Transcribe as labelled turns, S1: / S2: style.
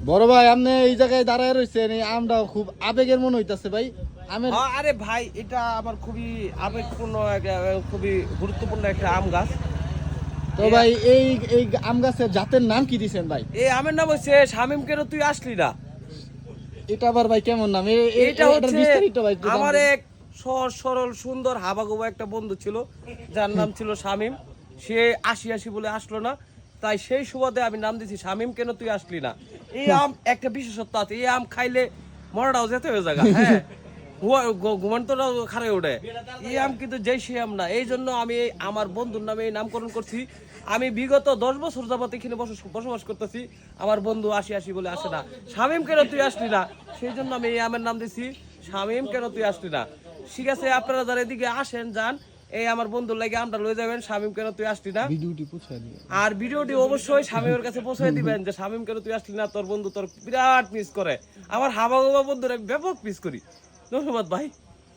S1: বড় ভাই আপনি এই জায়গায় দাঁড়ায় রয়েছেন, এই আমটা খুব আবেগের মনে হইতাছে ভাই। আমের
S2: আরে ভাই, এটা আমার খুবই আবেগপূর্ণ খুবই গুরুত্বপূর্ণ একটা আম গাছ।
S1: তো ভাই এই এই আম গাছের জাতের নাম কি দিছেন ভাই?
S2: এই আমের নাম হচ্ছে শামিম। কেন তুই আসলি না?
S1: এটা আবার ভাই কেমন নাম?
S2: এটা হচ্ছে
S1: বিস্তারিত ভাই একটু
S2: আমার
S1: জানতে।
S2: এক সহজ সরল সুন্দর হাবাগোবা একটা বন্ধু ছিল, যার নাম ছিল শামিম। সে আসি আসি বলে আসলো না, তাই সেই সুবাদে আমি নাম দিয়েছি শামিম। কেন তুই আসলি না? এই আম একটা বিশেষত্ব আছে, এই আম খাইলে মরাটাও যেতে হয়ে জায়গা। হ্যাঁ, ঘুমান্তটাও খারাপ ওঠে। এই আম কিন্তু যেই সে আম না, এই জন্য আমি আমার বন্ধুর নামে এই নামকরণ করছি। আমি বিগত 10 বছর যাবত এখানে বসবাস করতেছি, আমার বন্ধু আসি আসি বলে আসে না। শামিম কেন তুই আসলি না, সেই জন্য আমি এই আমের নাম দিছি শামিম। কেন তুই আসলি না? ঠিক আছে, আপনারা যারা এদিকে আসেন যান, এই আমার বন্ধুর লাগে আমটা লয়ে যাবেন, শামিম কেন তুই আসলি না।
S1: ভিডিওটি পৌঁছায় দিবেন।
S2: আর ভিডিওটি অবশ্যই শামিমের কাছে পৌঁছে দিবেন যে শামিম কেন তুই আসলি না, তোর বন্ধু তোর বিরাট মিস করে। আমার হাবা বাবা বন্ধুরা ব্যাপক মিস করি। ধন্যবাদ ভাই।